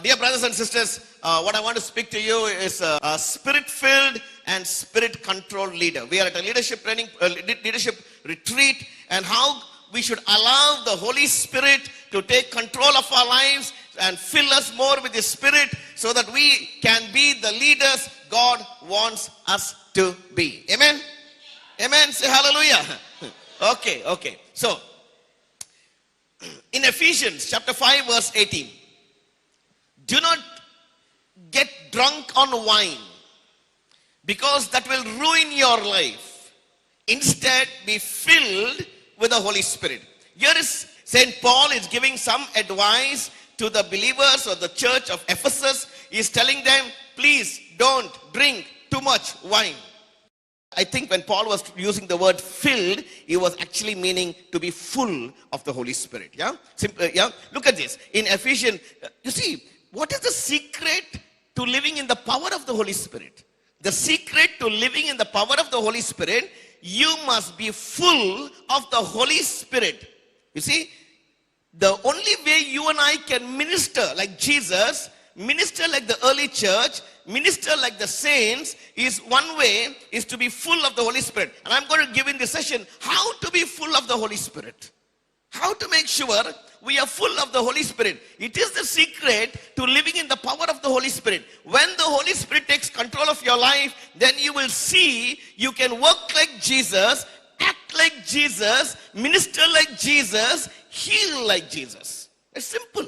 Dear brothers and sisters, what I want to speak to you is a spirit-filled and spirit-controlled leader. We are at a leadership training, leadership retreat, and how we should allow the Holy Spirit to take control of our lives and fill us more with His Spirit so that we can be the leaders God wants us to be. Amen? Amen. Say hallelujah. Okay. So, in Ephesians chapter 5 verse 18, do not get drunk on wine, because that will ruin your life. Instead, be filled with the Holy Spirit. Here is St. Paul is giving some advice to the believers of the church of Ephesus. He is telling them, please don't drink too much wine. I think when Paul was using the word filled, he was actually meaning to be full of the Holy Spirit. Yeah? Simple, yeah? Look at this. In Ephesians, you see, what is the secret to living in the power of the Holy Spirit? The secret to living in the power of the Holy Spirit, you must be full of the Holy Spirit. You see, the only way you and I can minister like Jesus, minister like the early church, minister like the saints, is one way is to be full of the Holy Spirit. And I'm going to give in this session how to be full of the Holy Spirit. How to make sure we are full of the Holy Spirit. It is the secret to living in the power of the Holy Spirit. When the Holy Spirit takes control of your life, then you will see you can work like Jesus, act like Jesus, minister like Jesus, heal like Jesus. It's simple.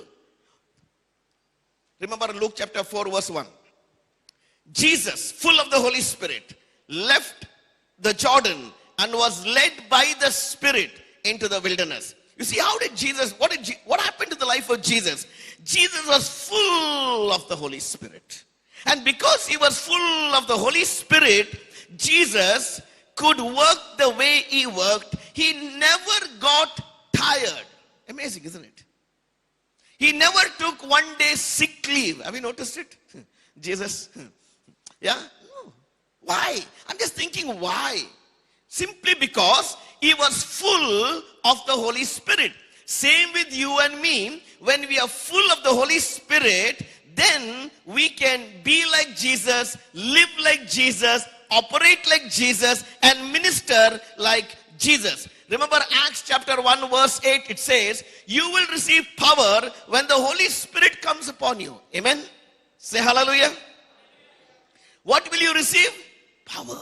Remember Luke chapter 4 verse 1. Jesus, full of the Holy Spirit, left the Jordan and was led by the Spirit into the wilderness. You see, how did Jesus, what happened to the life of Jesus? Jesus was full of the Holy Spirit. And because he was full of the Holy Spirit, Jesus could work the way he worked. He never got tired. Amazing, isn't it? He never took one day sick leave. Have you noticed it? Jesus. Yeah? No. Why? I'm just thinking why. Simply because he was full of the Holy Spirit. Same with you and me. When we are full of the Holy Spirit, then we can be like Jesus, live like Jesus, operate like Jesus, and minister like Jesus. Remember Acts chapter 1 verse 8, it says, you will receive power when the Holy Spirit comes upon you. Amen? Say hallelujah. What will you receive? Power.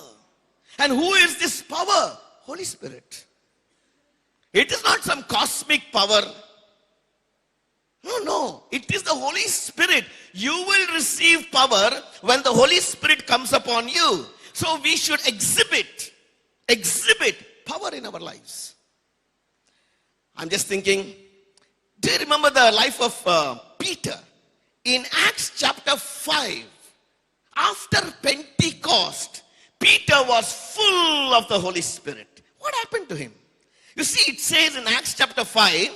And who is this power? Holy Spirit. It is not some cosmic power. No. It is the Holy Spirit. You will receive power when the Holy Spirit comes upon you. So we should exhibit power in our lives. I'm just thinking, do you remember the life of Peter? In Acts chapter 5, after Pentecost, Peter was full of the Holy Spirit. What happened to him? You see, it says in Acts chapter 5,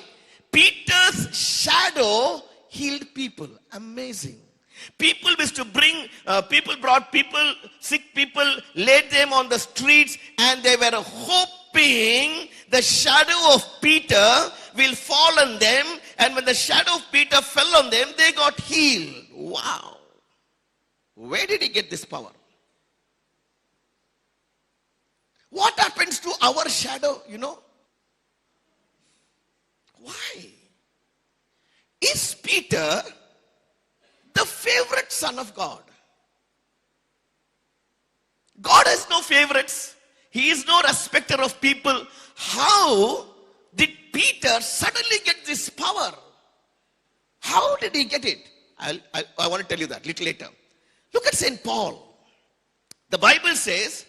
Peter's shadow healed people. Amazing. People used to bring, brought people, sick people, laid them on the streets, and they were hoping the shadow of Peter will fall on them. And when the shadow of Peter fell on them, they got healed. Wow. Where did he get this power? What happens to our shadow, you know? Why? Is Peter the favorite son of God? God has no favorites. He is no respecter of people. How did Peter suddenly get this power? How did he get it? I want to tell you that a little later. Look at St. Paul. The Bible says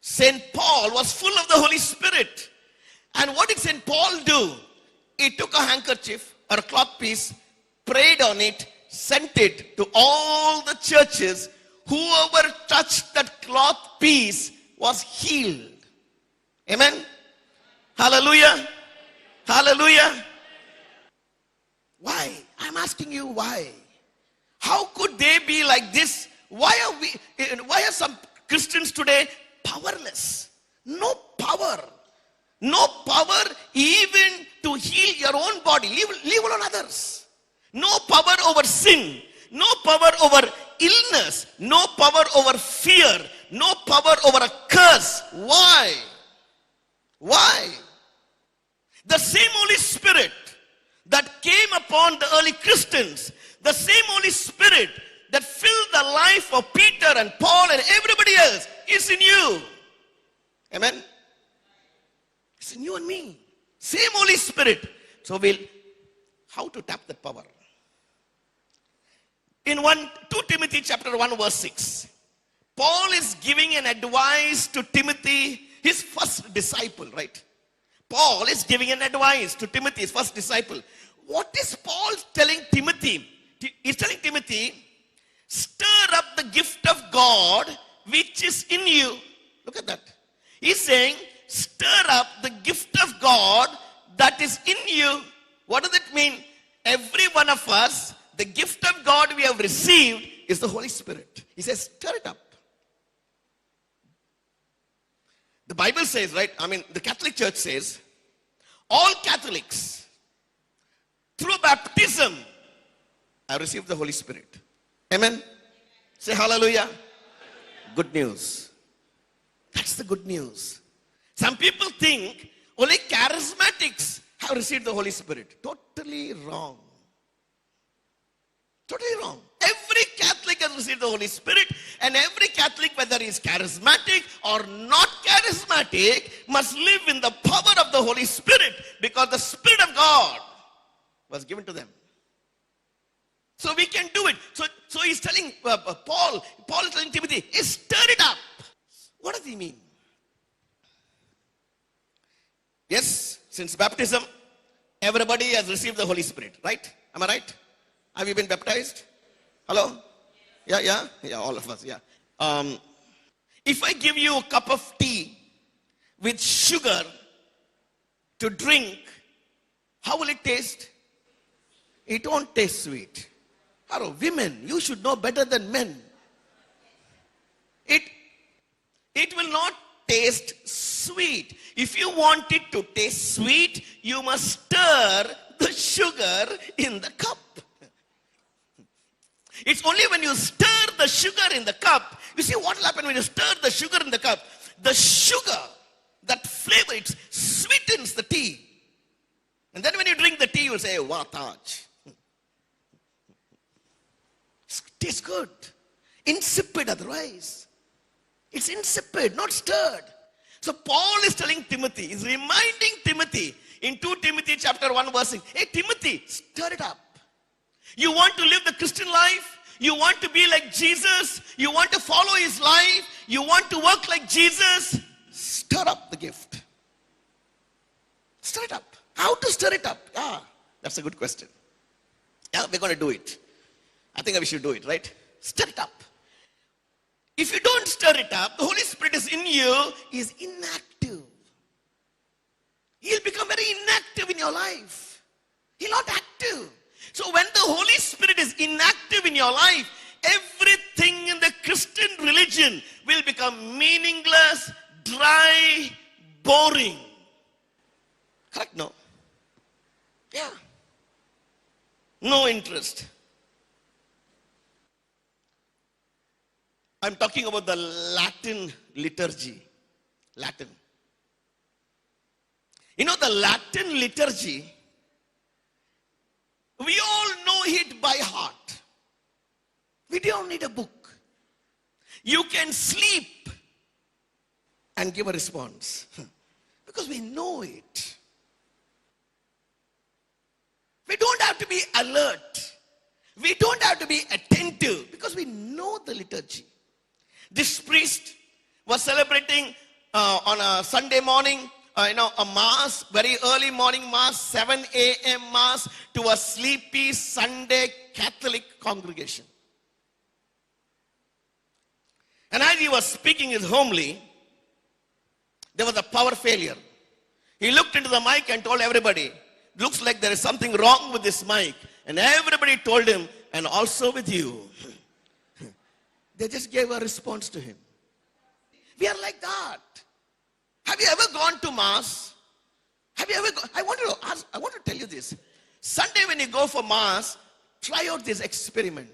St. Paul was full of the Holy Spirit. And what did St. Paul do? He took a handkerchief or a cloth piece, prayed on it, sent it to all the churches. Whoever touched that cloth piece was healed. Amen? Hallelujah. Hallelujah. Why? I'm asking you why. How could they be like this? Why are some Christians today powerless? No power. No power even to heal your own body. Leave alone others. No power over sin. No power over illness. No power over fear. No power over a curse. Why? Why? The same Holy Spirit that came upon the early Christians, the same Holy Spirit that filled the life of Peter and Paul and everybody else is in you. Amen? It's in you and me. Same Holy Spirit. So how to tap that power? In 2 Timothy chapter 1 verse 6, Paul is giving an advice to Timothy, his first disciple, right? Paul is giving an advice to Timothy, his first disciple. What is Paul telling Timothy? He's telling Timothy, stir up the gift of God which is in you. Look at that. He's saying, stir up the gift of God that is in you. What does it mean? Every one of us, the gift of God we have received is the Holy Spirit. He says, stir it up. The Bible says, right? The Catholic Church says, all Catholics, through baptism, have received the Holy Spirit. Amen? Say hallelujah. Good news. That's the good news. Some people think only charismatics have received the Holy Spirit. Totally wrong. Totally wrong. Every Catholic has received the Holy Spirit, and every Catholic, whether he is charismatic or not charismatic, must live in the power of the Holy Spirit, because the Spirit of God was given to them. So we can do it. So he's telling Paul is telling Timothy, stir it up. What does he mean? Yes, since baptism, everybody has received the Holy Spirit, right? Am I right? Have you been baptized? Hello? Yeah, all of us, yeah. If I give you a cup of tea with sugar to drink, how will it taste? It won't taste sweet. Hello, women, you should know better than men. It will not taste sweet. If you want it to taste sweet, you must stir the sugar in the cup. It's only when you stir the sugar in the cup, you see what will happen when you stir the sugar in the cup? The sugar, that flavor, it sweetens the tea. And then when you drink the tea, you will say, wow, Taj. It tastes good. Insipid otherwise. It's insipid, not stirred. So Paul is telling Timothy, he's reminding Timothy in 2 Timothy chapter 1 verse 6, hey Timothy, stir it up. You want to live the Christian life? You want to be like Jesus? You want to follow his life? You want to work like Jesus? Stir up the gift. Stir it up. How to stir it up? Yeah, that's a good question. Yeah, we're going to do it. I think we should do it, right? Stir it up. If you don't stir it up, the Holy Spirit is in you, is inactive. He'll become very inactive in your life. He'll not active. So when the Holy Spirit is inactive in your life, everything in the Christian religion will become meaningless, dry, boring. Correct? No? Yeah. No interest. I'm talking about the Latin liturgy. Latin. You know, the Latin liturgy, we all know it by heart. We don't need a book. You can sleep and give a response because we know it. We don't have to be alert. We don't have to be attentive because we know the liturgy. This priest was celebrating on a Sunday morning, a mass, very early morning mass, 7 a.m. mass to a sleepy Sunday Catholic congregation. And as he was speaking his homily, there was a power failure. He looked into the mic and told everybody, looks like there is something wrong with this mic. And everybody told him, and also with you. They just gave a response to him. We are like that. Have you ever gone to mass? Have you ever I want to tell you this. Sunday when you go for mass, try out this experiment.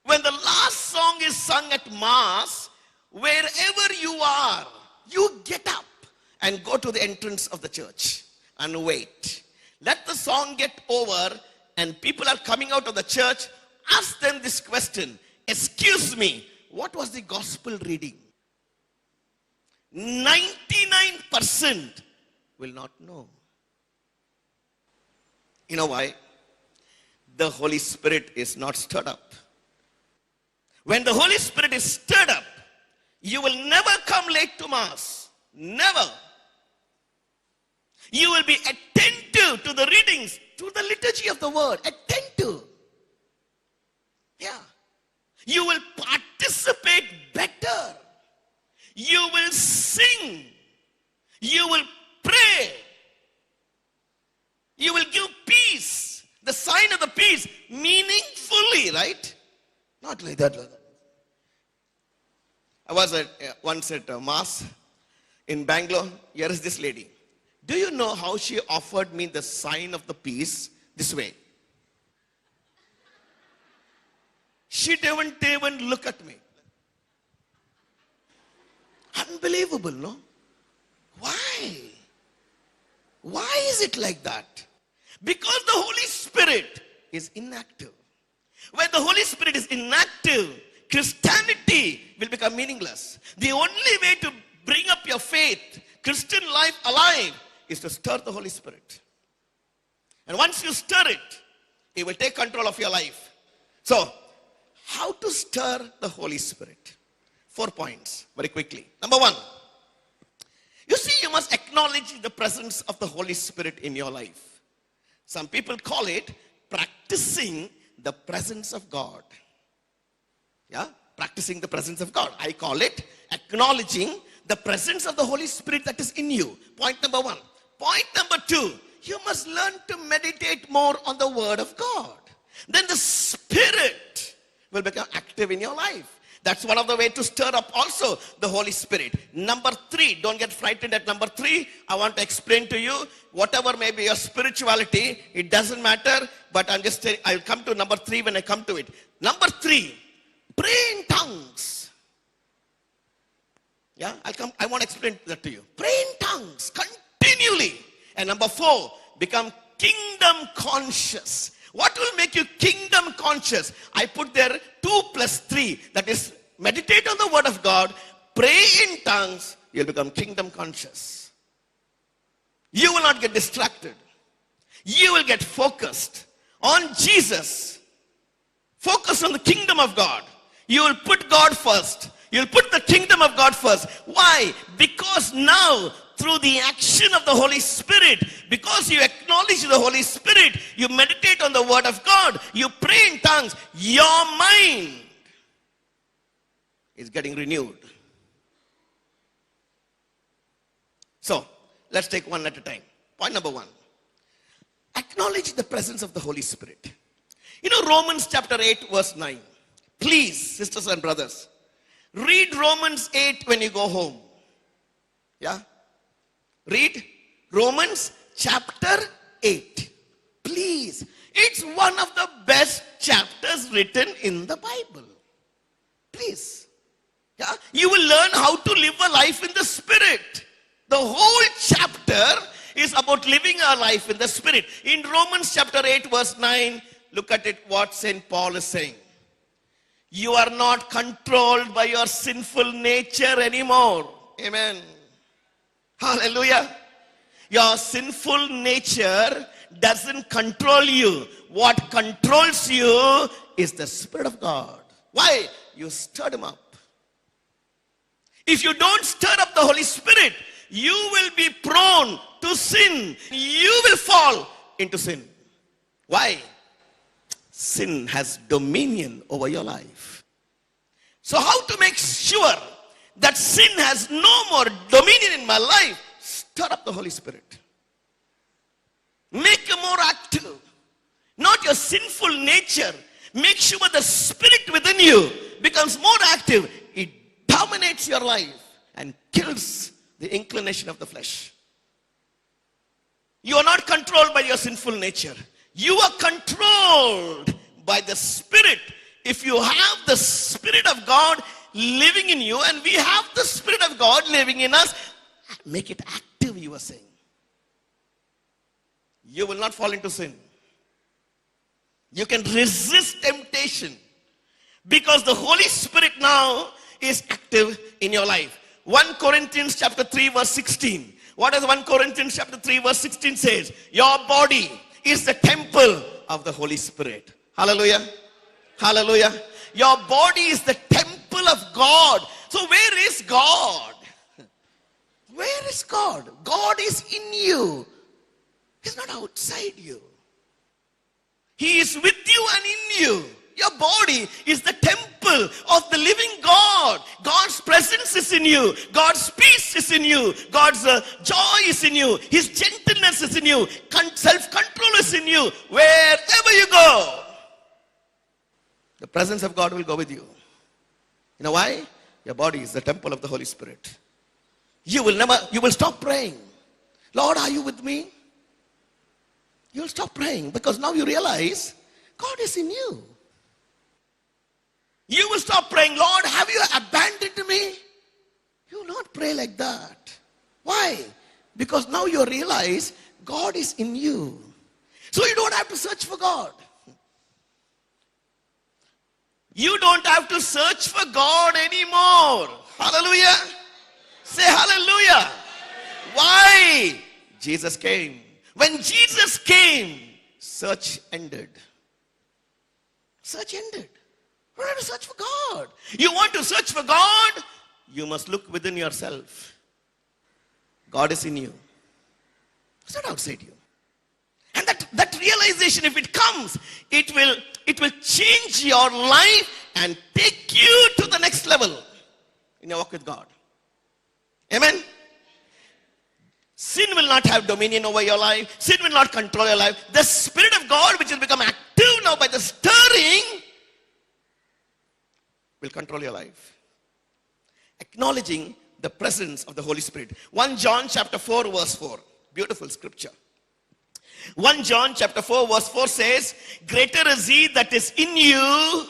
When the last song is sung at Mass, wherever you are, you get up and go to the entrance of the church and wait. Let the song get over and people are coming out of the church. Ask them this question. Excuse me, what was the gospel reading? 99% will not know. You know why? The Holy Spirit is not stirred up. When the Holy Spirit is stirred up, you will never come late to Mass. Never. You will be attentive to the readings, to the liturgy of the word. Attentive. Yeah. You will participate better. You will sing. You will pray. You will give peace. The sign of the peace. Meaningfully, right? Not like that. I was once at a Mass in Bangalore. Here is this lady. Do you know how she offered me the sign of the peace? This way. She didn't even look at me. Unbelievable, no? Why? Why is it like that? Because the Holy Spirit is inactive. When the Holy Spirit is inactive, Christianity will become meaningless. The only way to bring up your faith, Christian life alive, is to stir the Holy Spirit. And once you stir it, it will take control of your life. So, how to stir the Holy Spirit? 4 points, very quickly. Number 1, you see, you must acknowledge the presence of the Holy Spirit in your life. Some people call it practicing the presence of God. Yeah, practicing the presence of God. I call it acknowledging the presence of the Holy Spirit that is in you. Point number 1. Point number 2, you must learn to meditate more on the Word of God. Then the Spirit will become active in your life. That's one of the ways to stir up also the Holy Spirit. Number 3, don't get frightened at number 3. I want to explain to you, whatever may be your spirituality, it doesn't matter, but I'll come to number 3 when I come to it. Number 3, pray in tongues. Yeah, I want to explain that to you. Pray in tongues continually. And number 4, become kingdom conscious. What will make you kingdom conscious? I put there 2 plus 3. That is, meditate on the Word of God, pray in tongues, you'll become kingdom conscious. You will not get distracted. You will get focused on Jesus. Focus on the kingdom of God. You will put God first. You'll put the kingdom of God first. Why? Because now, through the action of the Holy Spirit, because you acknowledge the Holy Spirit, you meditate on the Word of God, you pray in tongues, your mind is getting renewed. So, let's take one at a time. Point number 1. Acknowledge the presence of the Holy Spirit. You know, Romans chapter 8 verse 9. Please, sisters and brothers, read Romans 8 when you go home. Yeah? Read Romans chapter 8. Please. It's one of the best chapters written in the Bible. Please. Yeah? You will learn how to live a life in the Spirit. The whole chapter is about living a life in the Spirit. In Romans chapter 8 verse 9, look at it, what St. Paul is saying. You are not controlled by your sinful nature anymore. Amen. Hallelujah. Your sinful nature doesn't control you. What controls you is the Spirit of God. Why? You stirred him up. If you don't stir up the Holy Spirit, you will be prone to sin. You will fall into sin. Why? Sin has dominion over your life. So how to make sure that sin has no more dominion in my life? Stir up the Holy Spirit. Make him more active. Not your sinful nature. Make sure the Spirit within you becomes more active. It dominates your life and kills the inclination of the flesh. You are not controlled by your sinful nature. You are controlled by the Spirit. If you have the Spirit of God living in you, and we have the Spirit of God living in us, make it active, you are saying. You will not fall into sin. You can resist temptation because the Holy Spirit now is active in your life. 1 Corinthians chapter 3 verse 16. What does 1 Corinthians chapter 3 verse 16 says? Your body is the temple of the Holy Spirit. Hallelujah. Hallelujah. Your body is the temple of God. So where is God? Where is God? God is in you. He's not outside you. He is with you and in you. Your body is the temple of the living God. God's presence is in you. God's peace is in you. God's joy is in you. His gentleness is in you. Self-control is in you. Wherever you go, the presence of God will go with you. You know why? Your body is the temple of the Holy Spirit. You will stop praying. Lord, are you with me? You'll stop praying because now you realize God is in you. You will stop praying, Lord, have you abandoned me? You will not pray like that. Why? Because now you realize God is in you. So you don't have to search for God. You don't have to search for God anymore. Hallelujah. Say hallelujah. Why? Jesus came. When Jesus came, search ended. Search ended. You don't have to search for God. You want to search for God? You must look within yourself. God is in you. It's not outside you. And that realization, if it comes, it will change your life and take you to the next level in your walk with God. Amen? Sin will not have dominion over your life. Sin will not control your life. The Spirit of God, which will become active now by the stirring, will control your life. Acknowledging the presence of the Holy Spirit. 1 John chapter 4 verse 4. Beautiful scripture. 1 John chapter 4 verse 4 says, greater is he that is in you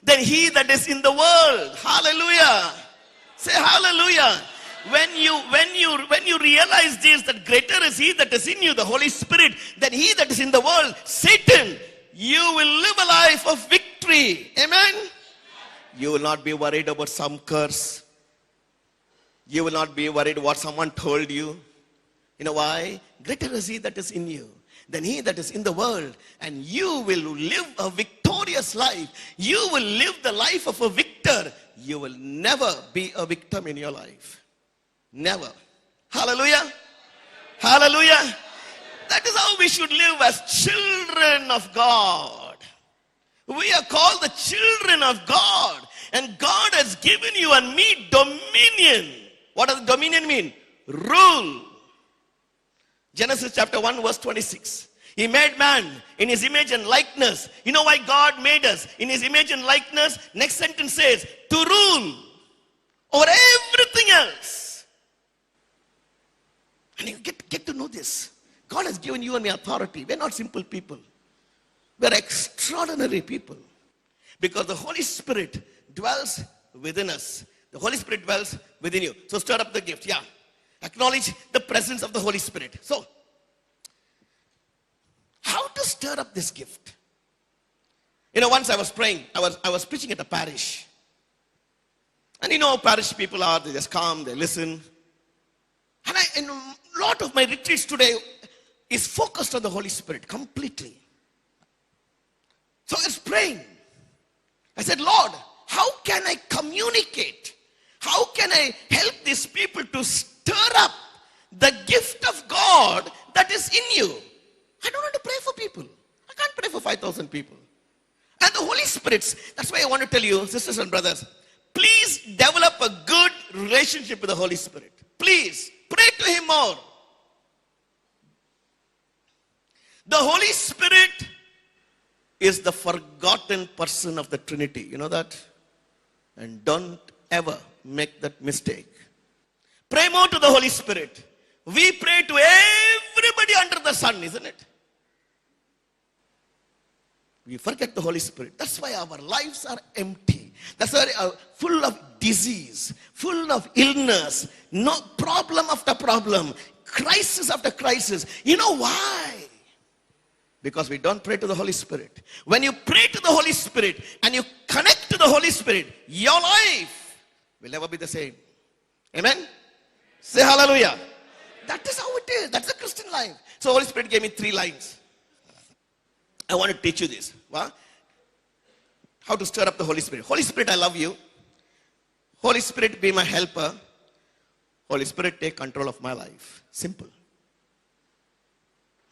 than he that is in the world. Hallelujah. Say hallelujah. When you realize this, that greater is he that is in you, the Holy Spirit, than he that is in the world, Satan, you will live a life of victory. Amen. You will not be worried about some curse. You will not be worried what someone told you. You know why? Greater is he that is in you than he that is in the world. And you will live a victorious life. You will live the life of a victor. You will never be a victim in your life. Never. Hallelujah. Hallelujah. That is how we should live as children of God. We are called the children of God. And God has given you and me dominion. What does dominion mean? Rule. Genesis chapter 1 verse 26. He made man in his image and likeness. You know why God made us in his image and likeness? Next sentence says, to rule over everything else. And you get to know this. God has given you and me authority. We're not simple people. We're extraordinary people. Because the Holy Spirit dwells within us. The Holy Spirit dwells within you. So stir up the gift. Yeah. Acknowledge the presence of the Holy Spirit. So, how to stir up this gift? You know, once I was praying, I was preaching at a parish. And you know how parish people are. They just come, they listen. And a lot of my retreats today is focused on the Holy Spirit completely. So I was praying. I said, Lord, how can I communicate? How can I help these people to stir up the gift of God that is in you? I don't want to pray for people. I can't pray for 5,000 people. And the Holy Spirit, that's why I want to tell you, sisters and brothers, please develop a good relationship with the Holy Spirit. Please. Pray to him more. The Holy Spirit is the forgotten person of the Trinity. You know that? And don't ever make that mistake. Pray more to the Holy Spirit. We pray to everybody under the sun, isn't it? We forget the Holy Spirit. That's why our lives are empty. That's why full of disease, full of illness, no problem after problem, crisis after crisis. You know why? Because we don't pray to the Holy Spirit. When you pray to the Holy Spirit and you connect to the Holy Spirit, your life will never be the same. Amen? Say hallelujah. That is how it is. That's the Christian life. So Holy Spirit gave me 3 lines. I want to teach you this. How to stir up the Holy Spirit. Holy Spirit, I love you. Holy Spirit, be my helper. Holy Spirit, take control of my life. Simple.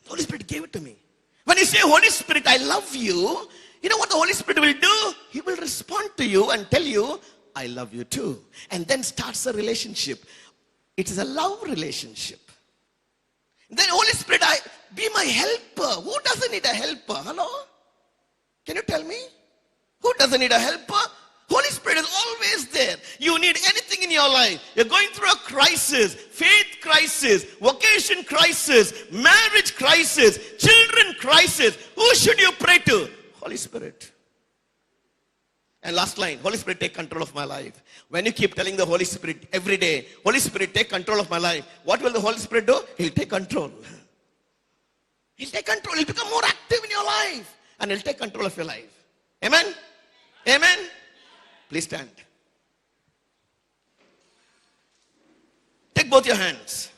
Holy Spirit gave it to me. When you say, Holy Spirit, I love you, you know what the Holy Spirit will do? He will respond to you and tell you, I love you too. And then starts a relationship. It is a love relationship. Then Holy Spirit, be my helper. Who doesn't need a helper? Hello? Can you tell me? Who doesn't need a helper? Holy Spirit is always there. You need anything in your life. You're going through a crisis, faith crisis, vocation crisis, marriage crisis, children crisis. Who should you pray to? Holy Spirit. And last line, Holy Spirit, take control of my life. When you keep telling the Holy Spirit every day, Holy Spirit, take control of my life, what will the Holy Spirit do? He'll take control. He'll take control. He'll become more active in your life. And he'll take control of your life. Amen? Amen? Please stand. Take both your hands.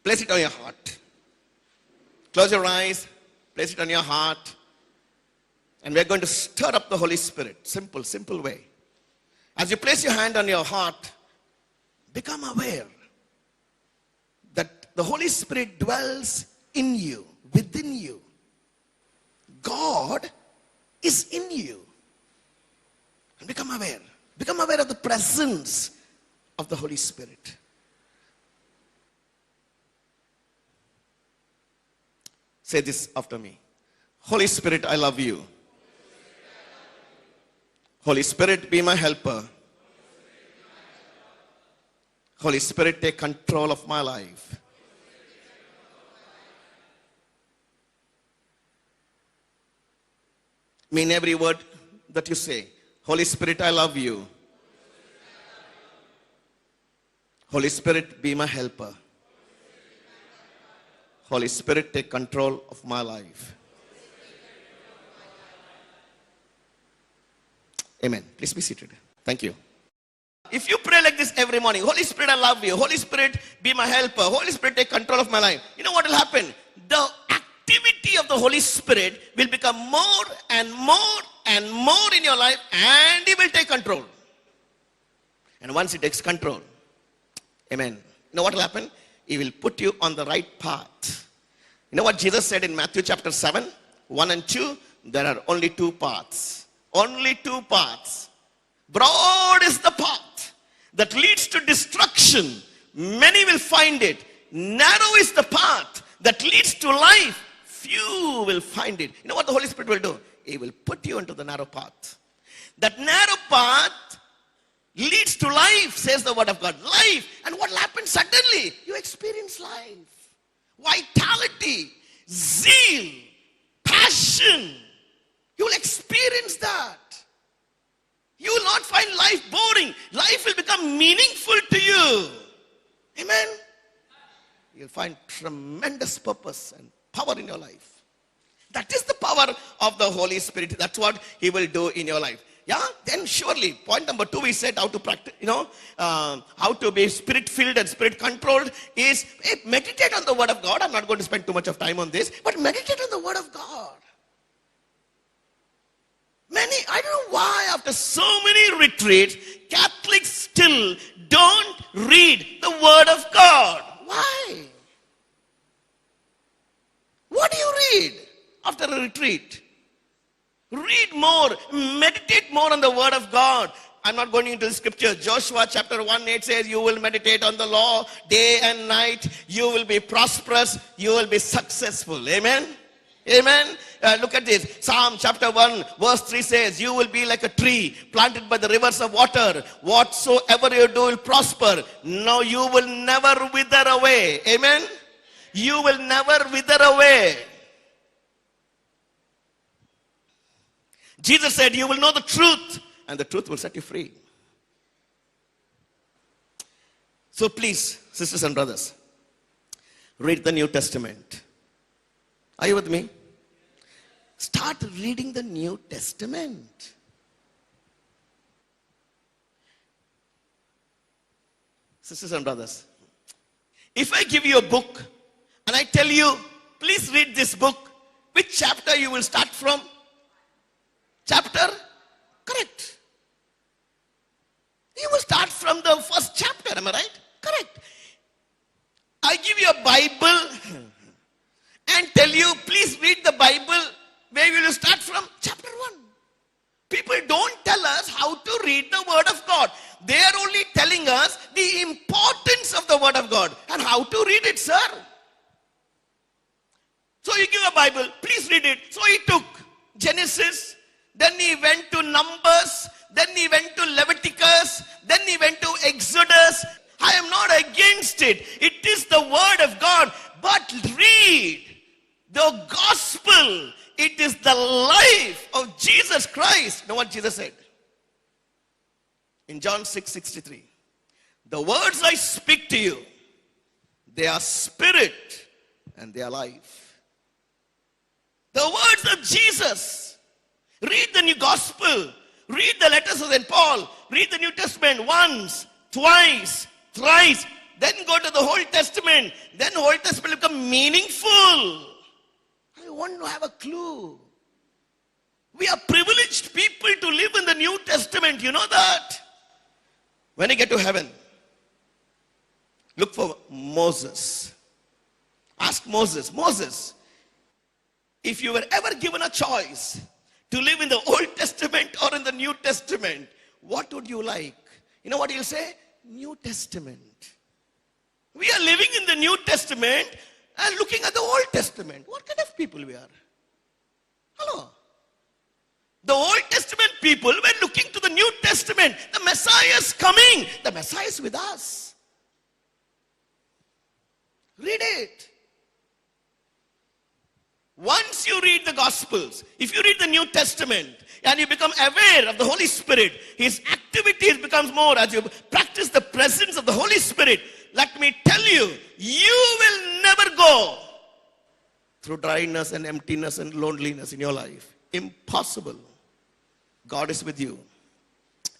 Place it on your heart. Close your eyes. Place it on your heart. And we're going to stir up the Holy Spirit. Simple, simple way. As you place your hand on your heart, become aware that the Holy Spirit dwells in you, within you. God is in you. And become aware. Become aware of the presence of the Holy Spirit. Say this after me. Holy Spirit, I love you. Holy Spirit, be my helper. Holy Spirit, take control of my life. Mean every word that you say. Holy Spirit, I love you. Holy Spirit, be my helper. Holy Spirit, take control of my life. Amen. Please be seated. Thank you. If you pray like this every morning, Holy Spirit, I love you. Holy Spirit, be my helper. Holy Spirit, take control of my life. You know what will happen? The activity of the Holy Spirit will become more and more and more in your life, and He will take control. And once He takes control, amen. You know what will happen? He will put you on the right path. You know what Jesus said in Matthew chapter 7, 1 and 2? There are only 2 paths. Only 2 paths. Broad is the path that leads to destruction. Many will find it. Narrow is the path that leads to life. Few will find it. You know what the Holy Spirit will do? He will put you into the narrow path. That narrow path leads to life, says the word of God. Life. And what will happen suddenly? You experience life. Vitality. Zeal. Passion. You will experience that. You will not find life boring. Life will become meaningful to you. Amen. You'll find tremendous purpose and power in your life. That is the power of the Holy Spirit. That's what He will do in your life. Yeah, then surely, point number 2, we said how to practice, how to be spirit-filled and spirit-controlled is meditate on the Word of God. I'm not going to spend too much of time on this, but meditate on the Word of God. I don't know why after so many retreats, Catholics still don't read the Word of God. Why? What do you read after a retreat? Read more, meditate more on the Word of God. I'm not going into the scripture. Joshua chapter 1:8 says, you will meditate on the law day and night. You will be prosperous. You will be successful. Amen? Amen. Look at this. Psalm chapter 1 verse 3 says, you will be like a tree planted by the rivers of water. Whatsoever you do will prosper. No, you will never wither away. Amen. You will never wither away. Jesus said, you will know the truth, and the truth will set you free. So please, sisters and brothers, read the New Testament. Are you with me? Start reading the New Testament. Sisters and brothers, if I give you a book and I tell you, please read this book, which chapter you will start from? Chapter? Correct. You will start from the first chapter, am I right? Correct. I give you a Bible and tell you, please read the Bible. Where will you start from? Chapter 1. People don't tell us how to read the Word of God. They are only telling us the importance of the Word of God and how to read it, sir. So you give a Bible, please read it. So he took Genesis, then he went to Numbers, then he went to Leviticus, then he went to Exodus. I am not against it. It is the Word of God. But read the gospel. It is the life of Jesus Christ. You know what Jesus said? In John 6:63. The words I speak to you, they are spirit and they are life. The words of Jesus. Read the new gospel. Read the letters of St. Paul. Read the New Testament once, twice, thrice. Then go to the Old Testament. Then Old Testament will become meaningful. I want to have a clue. We are privileged people to live in the New Testament. You know that? When you get to heaven, look for Moses. Ask Moses, Moses, if you were ever given a choice to live in the Old Testament or in the New Testament, what would you like? You know what he'll say? New Testament. We are living in the New Testament and looking at the Old Testament. What kind of people we are? Hello. The Old Testament people were looking to the New Testament. The Messiah is coming. The Messiah is with us. Read it. Once you read the Gospels, if you read the New Testament and you become aware of the Holy Spirit, His activities becomes more as you practice the presence of the Holy Spirit. Let me tell you, you will never go through dryness and emptiness and loneliness in your life. Impossible. God is with you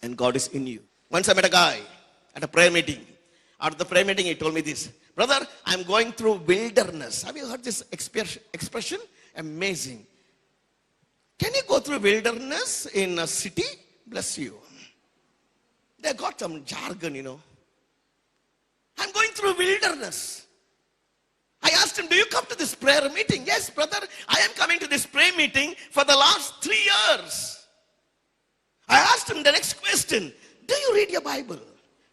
and God is in you. Once I met a guy at a prayer meeting. After the prayer meeting, he told me this. Brother, I'm going through wilderness. Have you heard this expression? Amazing. Can you go through wilderness in a city? Bless you. They got some jargon, you know. I'm going through wilderness. I asked him, do you come to this prayer meeting? Yes, brother, I am coming to this prayer meeting for the last 3 years. I asked him the next question, do you read your Bible?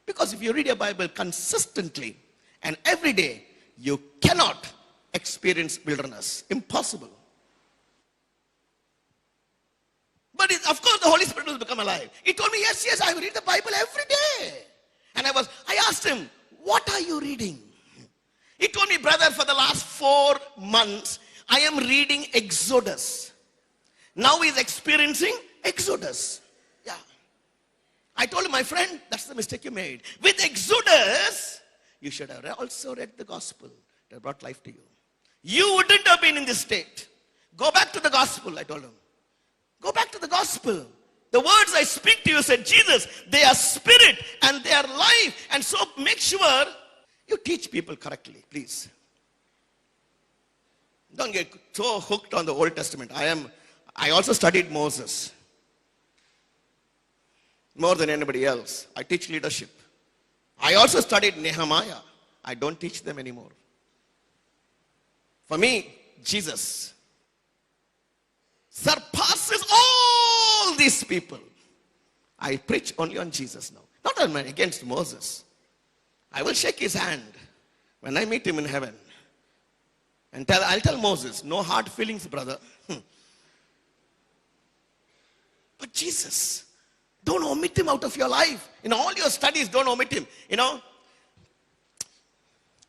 Because if you read your Bible consistently and every day, you cannot experience wilderness. Impossible. But of course, the Holy Spirit will become alive. He told me, yes, I read the Bible every day. And I asked him, what are you reading? He told me, brother, for the last 4 months, I am reading Exodus. Now he's experiencing Exodus. Yeah. I told him, my friend, that's the mistake you made. With Exodus, you should have also read the gospel that brought life to you. You wouldn't have been in this state. Go back to the gospel, I told him. Go back to the gospel. The words I speak to you, said Jesus, they are spirit and they are life. And so make sure you teach people correctly, please. Don't get so hooked on the Old Testament. I also studied Moses. More than anybody else. I teach leadership. I also studied Nehemiah. I don't teach them anymore. For me, Jesus surpasses all these people. I preach only on Jesus now. Not against Moses. I will shake his hand when I meet him in heaven. And I'll tell Moses, no hard feelings, brother. But Jesus, don't omit him out of your life. In all your studies, don't omit him.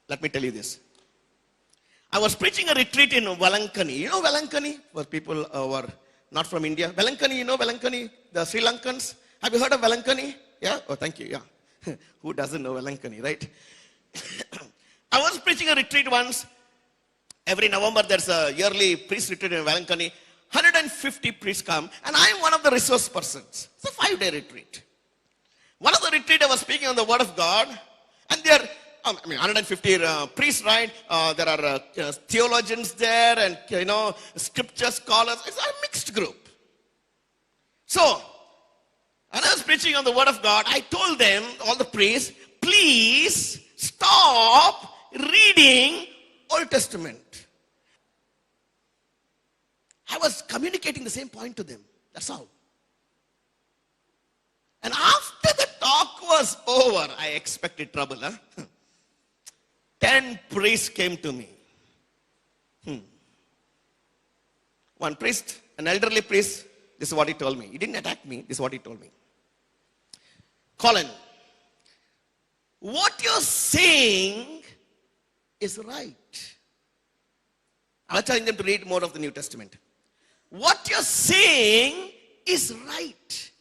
Let me tell you this. I was preaching a retreat in Valankani. You know Valankani? For people who are not from India. Velankani, you know Velankani? The Sri Lankans. Have you heard of Velankani? Yeah? Oh, thank you. Yeah. Who doesn't know Velankani, right? I was preaching a retreat once. Every November, there's a yearly priest retreat in Velankani. 150 priests come, and I am one of the resource persons. It's a 5-day retreat. One of the retreat, I was speaking on the Word of God, and there, 150 priests, right? There are theologians there, and scripture scholars. It's a mixed group. So, and I was preaching on the Word of God. I told them, all the priests, please stop reading Old Testament. I was communicating the same point to them. That's all. And after the talk was over, I expected trouble. 10 priests came to me. One priest, an elderly priest, this is what he told me. He didn't attack me. This is what he told me. Colin, what you're saying is right. I was telling them to read more of the New Testament. What you're saying is right.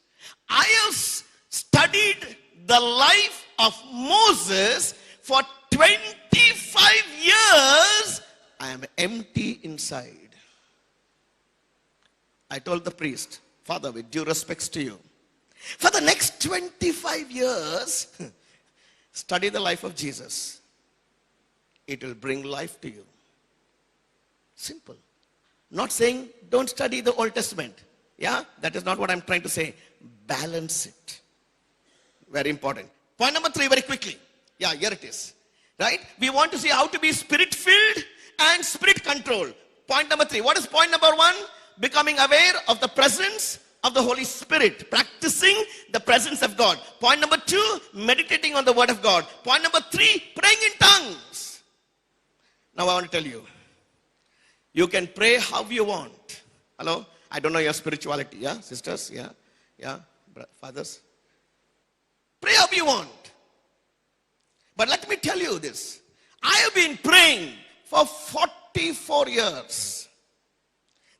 I have studied the life of Moses for 25 years. I am empty inside. I told the priest, Father, with due respects to you, for the next 25 years, study the life of Jesus. It will bring life to you. Simple. Not saying don't study the Old Testament. Yeah, that is not what I'm trying to say. Balance it. Very important. Point number 3, very quickly. Yeah, here it is. Right? We want to see how to be spirit-filled and spirit-controlled. Point number 3. What is point number 1? Becoming aware of the presence of the Holy Spirit. Practicing the presence of God. Point number 2, meditating on the Word of God. Point number 3, praying in tongues. Now I want to tell you. You can pray how you want. Hello? I don't know your spirituality. Yeah, sisters? Yeah, fathers? Pray how you want. But let me tell you this. I have been praying for 44 years.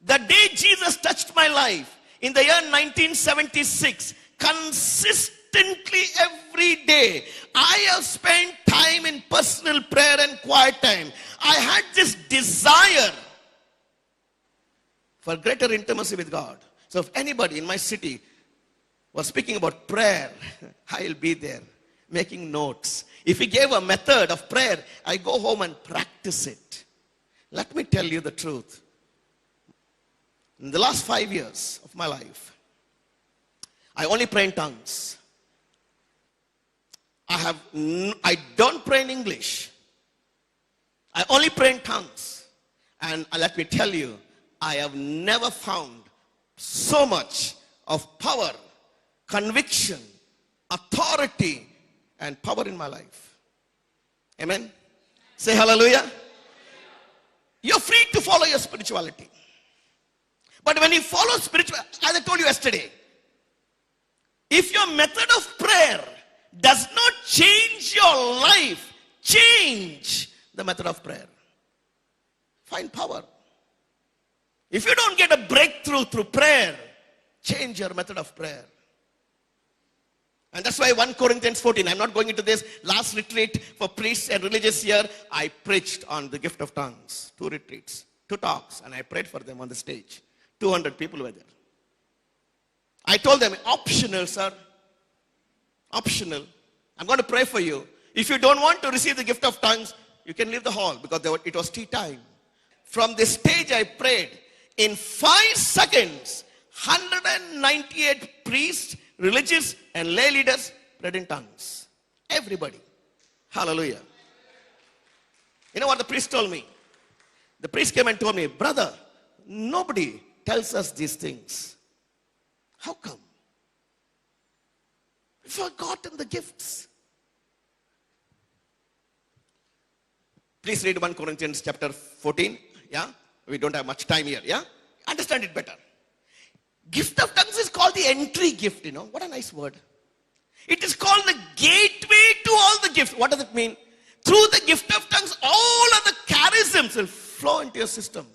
The day Jesus touched my life, in the year 1976, consistently every day, I have spent time in personal prayer and quiet time. I had this desire for greater intimacy with God. So if anybody in my city was speaking about prayer, I'll be there making notes. If he gave a method of prayer, I go home and practice it. Let me tell you the truth. In the last 5 years of my life, I only pray in tongues. I don't pray in English. I only pray in tongues. And let me tell you, I have never found so much of power, conviction, authority, and power in my life. Amen? Say hallelujah. You're free to follow your spirituality. But when you follow spirituality, as I told you yesterday, if your method of prayer does not change your life, change the method of prayer. Find power. If you don't get a breakthrough through prayer, change your method of prayer. And that's why 1 Corinthians 14, I'm not going into this. Last retreat for priests and religious here, I preached on the gift of tongues. 2 retreats, 2 talks, and I prayed for them on the stage. 200 people were there. I told them, optional, sir. Optional. I'm going to pray for you. If you don't want to receive the gift of tongues, you can leave the hall because it was tea time. From this stage I prayed. In 5 seconds, 198 priests, religious and lay leaders prayed in tongues. Everybody. Hallelujah. You know what the priest told me? The priest came and told me, brother, nobody tells us these things. How come? We've forgotten the gifts. Please read 1 Corinthians chapter 14. Yeah? We don't have much time here. Yeah? Understand it better. Gift of tongues is called the entry gift, you know. What a nice word. It is called the gateway to all the gifts. What does it mean? Through the gift of tongues, all of the charisms will flow into your system.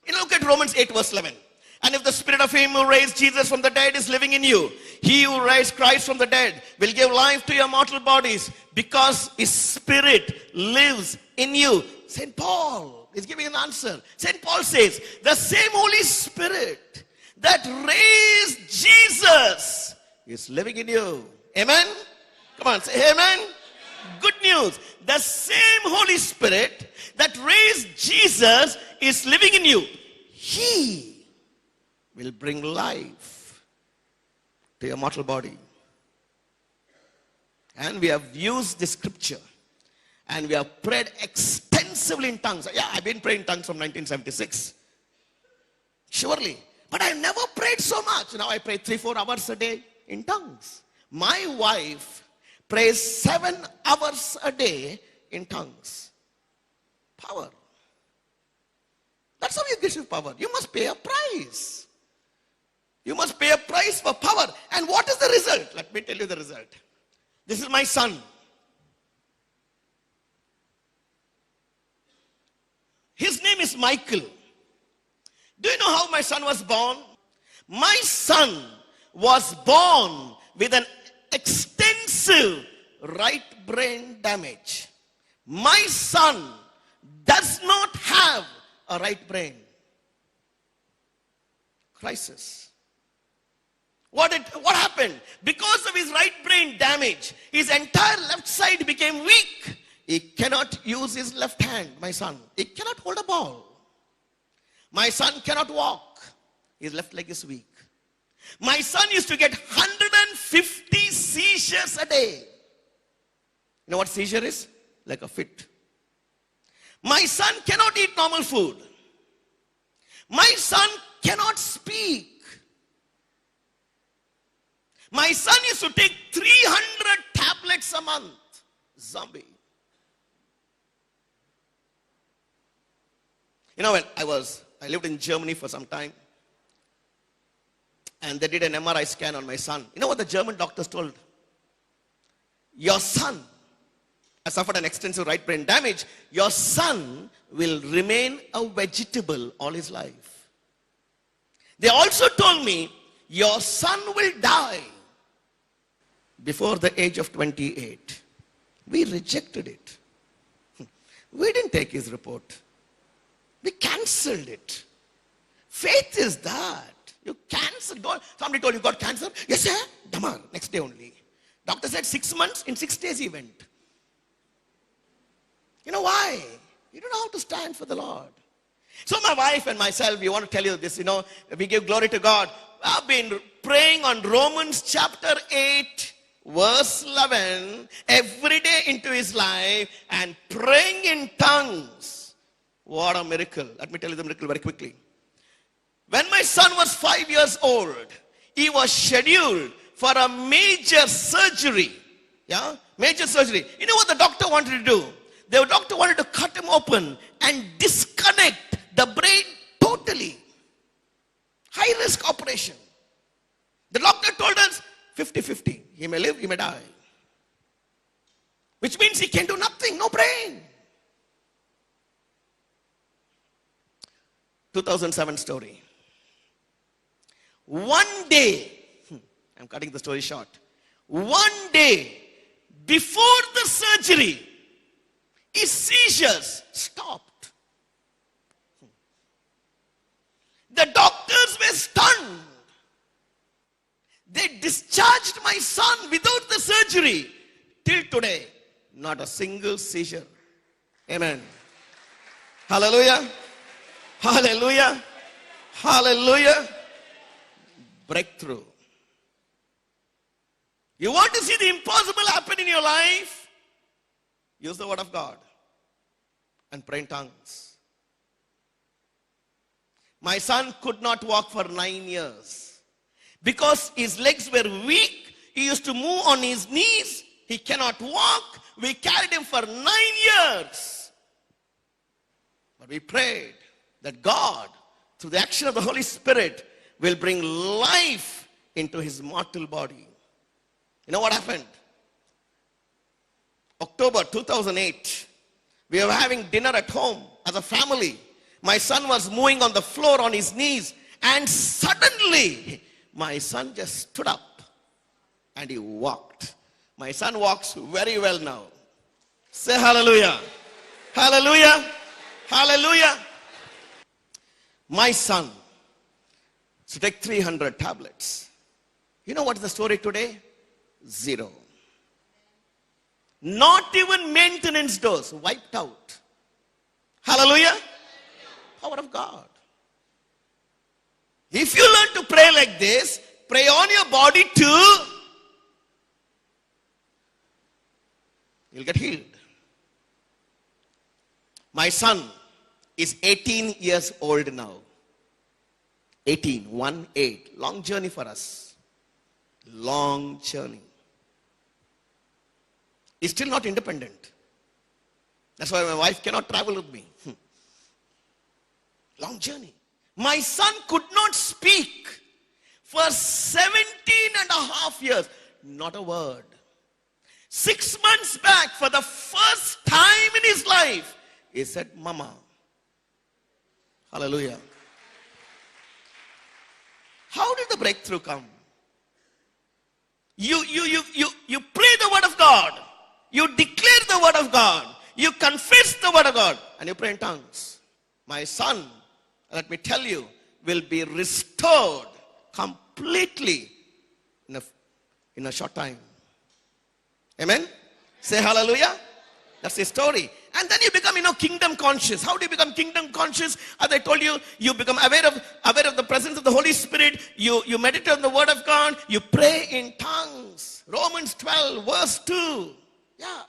You know, look at Romans 8 verse 11. And if the spirit of him who raised Jesus from the dead is living in you, he who raised Christ from the dead will give life to your mortal bodies because his spirit lives in you. St. Paul is giving an answer. St. Paul says, the same Holy Spirit that raised Jesus is living in you. Amen? Come on, say amen. Good news. The same Holy Spirit that raised Jesus is living in you. He will bring life to your mortal body. And we have used the scripture and we have prayed extensively in tongues. Yeah, I've been praying in tongues from 1976. Surely. But I never prayed so much. Now I pray 3-4 hours a day in tongues. My wife prays 7 hours a day in tongues. Power. That's how you get your power. You must pay a price. You must pay a price for power. And what is the result? Let me tell you the result. This is my son. His name is Michael. Do you know how my son was born? My son was born with an extensive right brain damage. My son does not have a right brain. Crisis. What happened? Because of his right brain damage, his entire left side became weak. He cannot use his left hand, my son. He cannot hold a ball. My son cannot walk. His left leg is weak. My son used to get 150 seizures a day. You know what seizure is? Like a fit. My son cannot eat normal food. My son cannot speak. My son used to take 300 tablets a month. Zombie. You know, when I lived in Germany for some time. And they did an MRI scan on my son. You know what the German doctors told? Your son has suffered an extensive right brain damage. Your son will remain a vegetable all his life. They also told me, your son will die before the age of 28. We rejected it. We didn't take his report. We cancelled it. Faith is that. You cancel. Somebody told you got cancer? Yes, sir. Damar. Next day only. Doctor said 6 months. In 6 days he went. You know why? You don't know how to stand for the Lord. So my wife and myself, we want to tell you this, we give glory to God. I've been praying on Romans chapter 8, verse 11, every day into his life and praying in tongues. What a miracle. Let me tell you the miracle very quickly. When my son was 5 years old, he was scheduled for a major surgery. Yeah? Major surgery. You know what the doctor wanted to do? The doctor wanted to cut him open and disconnect the brain totally. High risk operation. The doctor told us 50-50. He may live, he may die. Which means he can do nothing, no brain. 2007 story. One day, I'm cutting the story short. One day, before the surgery, his seizures stopped. The doctors were stunned. They discharged my son without the surgery. Till today, not a single seizure. Amen. Hallelujah. Hallelujah. Hallelujah. Breakthrough. You want to see the impossible happen in your life? Use the word of God and pray in tongues. My son could not walk for 9 years. Because his legs were weak, he used to move on his knees. He cannot walk. We carried him for 9 years. But we prayed that God, through the action of the Holy Spirit, will bring life into his mortal body. You know what happened? October 2008, we were having dinner at home as a family. My son was moving on the floor on his knees And suddenly, my son just stood up and he walked. My son walks very well now. Say hallelujah. Hallelujah. Hallelujah. My son. So take 300 tablets. You know what is the story today? Zero. Not even maintenance dose. Wiped out. Hallelujah. Power of God. If you learn to pray like this, pray on your body too, you'll get healed. My son is 18 years old now. 18, 1-8. Long journey for us. Long journey. He's still not independent. That's why my wife cannot travel with me. Long journey. My son could not speak for 17 and a half years. Not a word. 6 months back, for the first time in his life, he said, Mama. Hallelujah. How did the breakthrough come? You pray the word of God. You declare the word of God. You confess the word of God. And you pray in tongues. My son, let me tell you, will be restored completely in a short time. Amen? Say hallelujah. That's the story. And then you become, kingdom conscious. How do you become kingdom conscious? As I told you, you become aware of the presence of the Holy Spirit. You meditate on the word of God. You pray in tongues. Romans 12 verse 2. Yeah.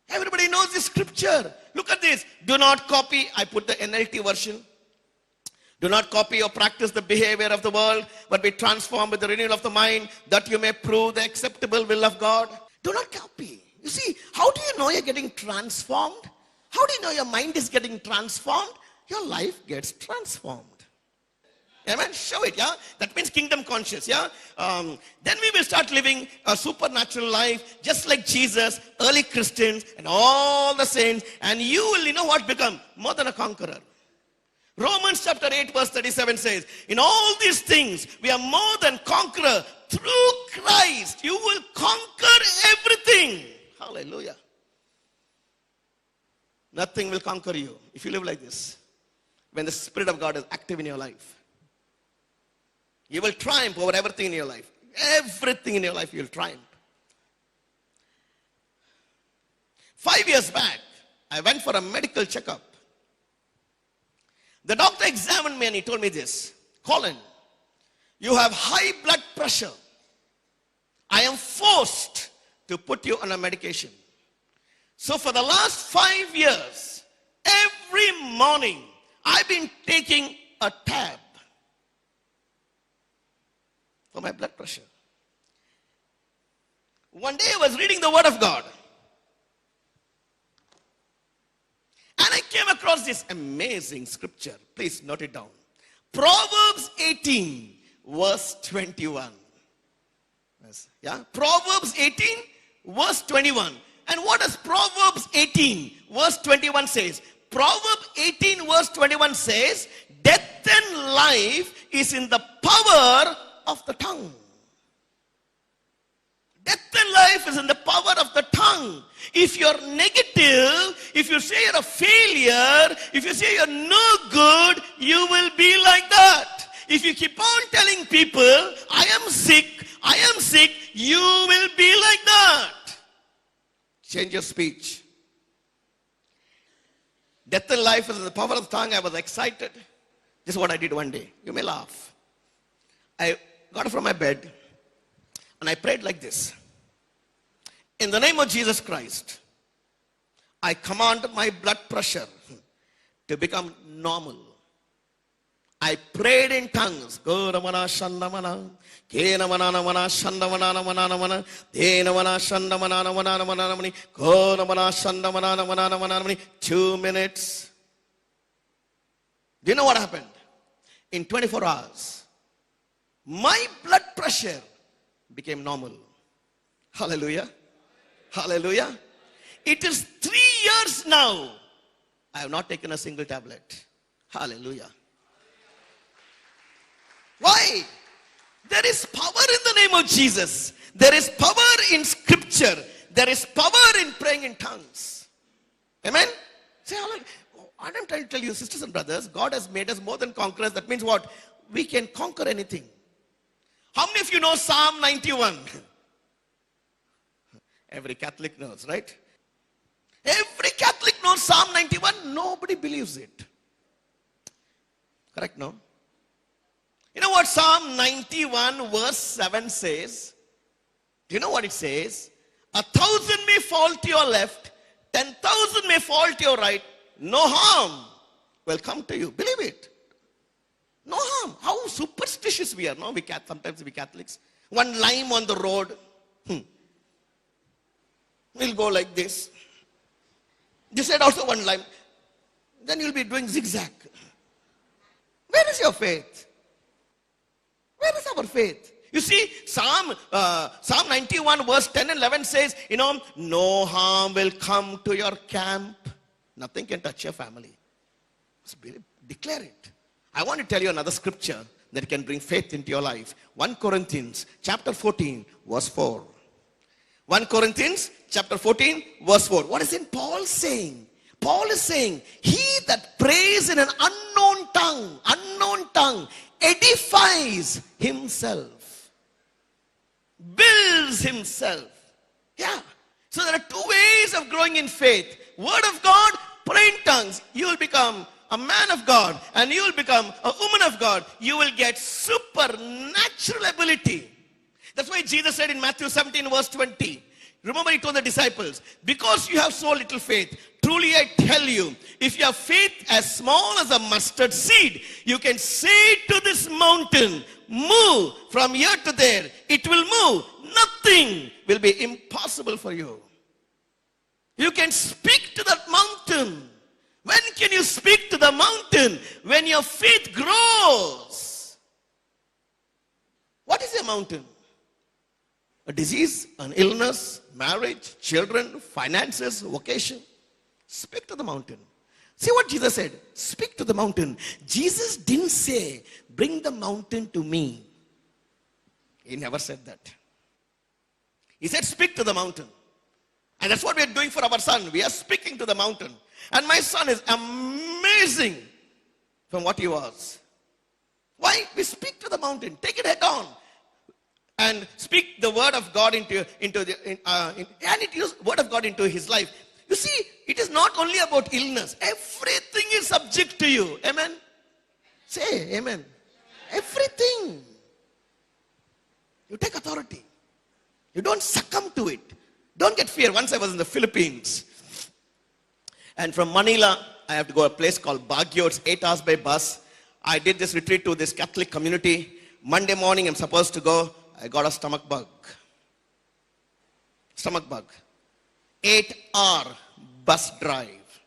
Everybody knows this scripture. Look at this. Do not copy. I put the NLT version. Do not copy or practice the behavior of the world, but be transformed with the renewal of the mind, that you may prove the acceptable will of God. Do not copy. You see, how do you know you're getting transformed? How do you know your mind is getting transformed? Your life gets transformed. Amen. Show it, yeah? That means kingdom conscious, yeah? Then we will start living a supernatural life, just like Jesus, early Christians, and all the saints. And you will, become more than a conqueror. Romans chapter 8 verse 37 says, in all these things, we are more than conqueror through Christ. You will conquer everything. Hallelujah. Nothing will conquer you if you live like this. When the Spirit of God is active in your life. You will triumph over everything in your life. Everything in your life you will triumph. 5 years back, I went for a medical checkup. The doctor examined me and he told me this. Colin, you have high blood pressure. I am forced to put you on a medication. So for the last 5 years, every morning, I've been taking a tab for my blood pressure. One day I was reading the Word of God. And I came across this amazing scripture. Please note it down. Proverbs 18 verse 21. Yeah, Proverbs 18 verse 21. And what does Proverbs 18 verse 21 says? Proverbs 18 verse 21 says, death and life is in the power of the tongue. Death and life is in the power of the tongue. If you're negative, if you say you're a failure, if you say you're no good, you will be like that. If you keep on telling people, I am sick, you will be like that. Change your speech. Death and life is in the power of the tongue. I was excited. This is what I did one day. You may laugh. I got up from my bed and I prayed like this. In the name of Jesus Christ, I command my blood pressure to become normal. I prayed in tongues. Two minutes. Do you know what happened? In 24 hours, my blood pressure became normal. Hallelujah. Hallelujah. It is 3 years now. I have not taken a single tablet. Hallelujah. Why? There is power in the name of Jesus. There is power in scripture. There is power in praying in tongues. Amen? Say, what I'm trying to tell you, sisters and brothers, God has made us more than conquerors. That means what? We can conquer anything. How many of you know Psalm 91? Every Catholic knows, right? Every Catholic knows Psalm 91. Nobody believes it. Correct, no? You know what Psalm 91 verse 7 says? Do you know what it says? 1,000 may fall to your left, 10,000 may fall to your right. No harm will come to you. Believe it. No harm. How superstitious we are. No, sometimes we Catholics. One lime on the road. We'll go like this. You said also one lime. Then you'll be doing zigzag. Where is your faith? Where is our faith? You see, Psalm 91 verse 10 and 11 says, no harm will come to your camp. Nothing can touch your family. So declare it. I want to tell you another scripture that can bring faith into your life. 1 Corinthians chapter 14 verse 4. 1 Corinthians chapter 14 verse 4. What is in Paul saying? Paul is saying, he that prays in an unknown tongue, edifies himself, builds himself. Yeah. So there are two ways of growing in faith. Word of God, pray in tongues. You will become a man of God and you will become a woman of God. You will get supernatural ability. That's why Jesus said in Matthew 17 verse 20. Remember he told the disciples, because you have so little faith, truly I tell you, if you have faith as small as a mustard seed, you can say to this mountain, move from here to there. It will move. Nothing will be impossible for you. You can speak to that mountain. When can you speak to the mountain? When your faith grows. What is a mountain? A disease, an illness, marriage, children, finances, vocation. Speak to the mountain. See what Jesus said. Speak to the mountain. Jesus didn't say, bring the mountain to me. He never said that. He said, speak to the mountain. And that's what we are doing for our son. We are speaking to the mountain. And my son is amazing from what he was. Why? We speak to the mountain. Take it head on. And speak the word of God and it use word of God into his life. You see, it is not only about illness. Everything is subject to you. Amen? Say amen. Everything. You take authority. You don't succumb to it. Don't get fear. Once I was in the Philippines. And from Manila, I have to go to a place called Baguio. It's 8 hours by bus. I did this retreat to this Catholic community. Monday morning, I'm supposed to go. I got a stomach bug. Stomach bug. 8-hour bus drive.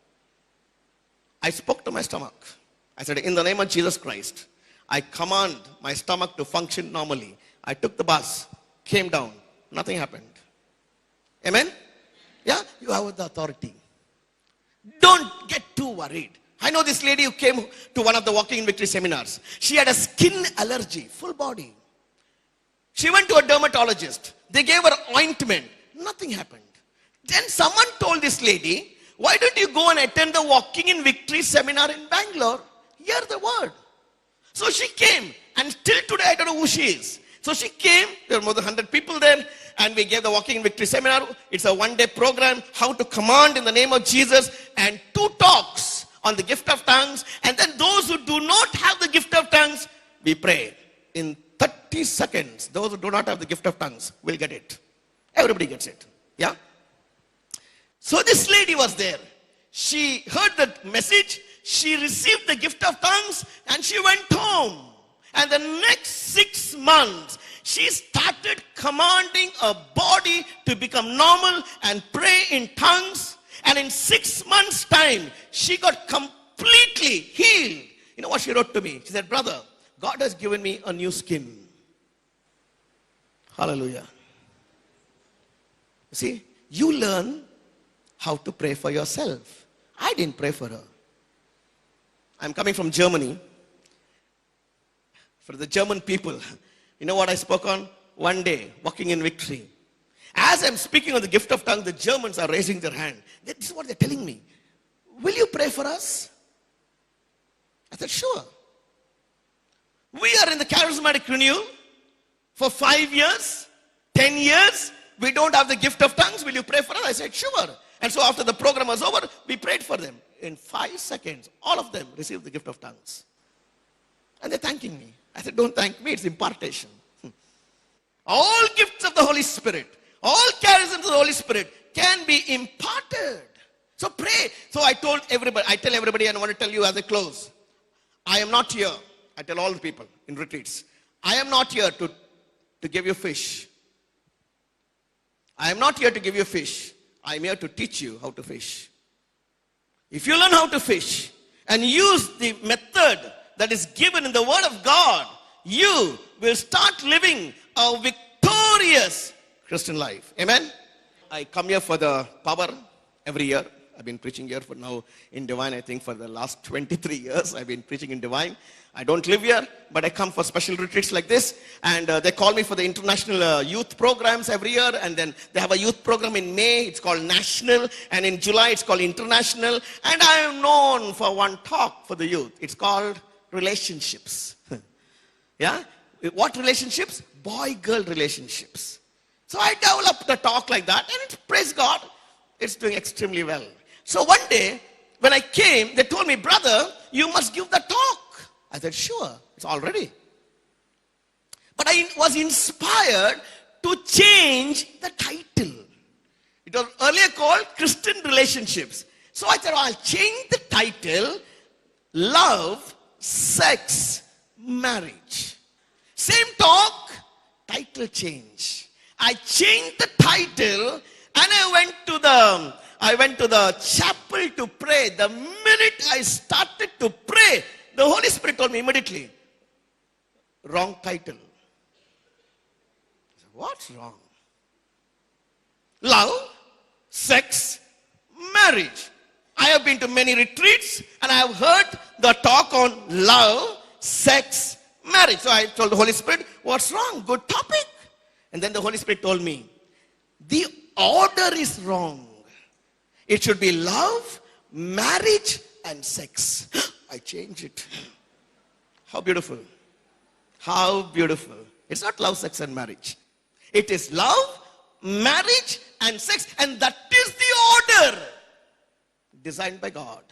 I spoke to my stomach. I said, in the name of Jesus Christ, I command my stomach to function normally. I took the bus, came down. Nothing happened. Amen? Yeah? You have the authority. Don't get too worried. I know this lady who came to one of the Walking in Victory seminars. She had a skin allergy, full body. She went to a dermatologist. They gave her ointment. Nothing happened. Then someone told this lady, why don't you go and attend the Walking in Victory seminar in Bangalore? Hear the word. So she came. And till today, I don't know who she is. So she came. There were more than 100 people there. And we gave the Walking in Victory seminar. It's a one-day program. How to command in the name of Jesus. And 2 talks on the gift of tongues. And then those who do not have the gift of tongues, we pray. In 30 seconds, those who do not have the gift of tongues will get it. Everybody gets it. Yeah? So this lady was there. She heard the message. She received the gift of tongues and she went home. And the next 6 months, she started commanding her body to become normal and pray in tongues. And in 6 months' time, she got completely healed. You know what she wrote to me? She said, brother, God has given me a new skin. Hallelujah. See, you learn how to pray for yourself. I didn't pray for her. I'm coming from Germany. for the German people. You know what I spoke on? One day, walking in victory. As I'm speaking on the gift of tongues, the Germans are raising their hand. This is what they're telling me. Will you pray for us? I said, sure. We are in the charismatic renewal for 5 years, 10 years. We don't have the gift of tongues. Will you pray for us? I said, sure. And so after the program was over, we prayed for them. In 5 seconds, all of them received the gift of tongues. And they're thanking me. I said, don't thank me, it's impartation. All gifts of the Holy Spirit, all charisms of the Holy Spirit can be imparted. So pray. So I tell everybody, and I want to tell you as I close, I am not here. I tell all the people in retreats, I am not here to give you fish. I am not here to give you fish. I am here to teach you how to fish. If you learn how to fish and use the method that is given in the Word of God, you will start living a victorious Christian life. Amen? I come here for the power every year. I've been preaching here for now in Divine, I think for the last 23 years. I've been preaching in Divine. I don't live here, but I come for special retreats like this. And they call me for the international youth programs every year. And then they have a youth program in May. It's called National. And in July, it's called International. And I am known for one talk for the youth. It's called relationships. Yeah? What relationships? Boy-girl relationships. So I developed a talk like that. And praise God, it's doing extremely well. So one day, when I came, they told me, brother, you must give the talk. I said, sure, it's all ready. But I was inspired to change the title. It was earlier called Christian Relationships. So I said, I'll change the title, Love, Sex, Marriage. Same talk, title change. I changed the title and I went to the chapel to pray. The minute I started to pray, the Holy Spirit told me immediately, wrong title. I said, what's wrong? Love, sex, marriage. I have been to many retreats and I have heard the talk on love, sex, marriage. So I told the Holy Spirit, what's wrong? Good topic. And then the Holy Spirit told me, the order is wrong. It should be love, marriage, and sex. I changed it. How beautiful. How beautiful. It's not love, sex, and marriage. It is love, marriage, and sex. And that is the order designed by God.